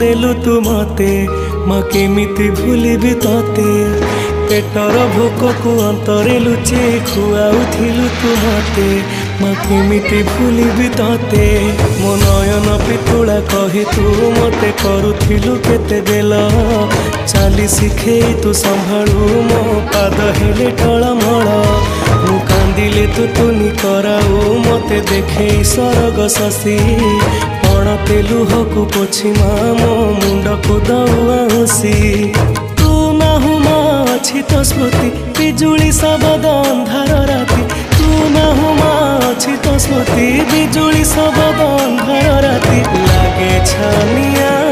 देलु तू मते माँ केमिति भूलिबि तते पेटर भोक को अंतरे लुचे खुआउथिलु तू मते माँ केमिति भूलिबि तते मो नयन पितुला कहि तू मते करुथिलु केते गेल चाली शिखे तू संभाळू मो पाद हेले टळमळ मु कांदिले तू तुनी कराऊ मते देखे सरग शशि पण तेलु हकु पोछि मो मुंड को दउसी तू नाहु मा अछि तो स्मृति बिजुली सबद अंधार राति तू नाहु मा अछि तो स्मृति बिजुली सबद अंधार राति लागे छानिया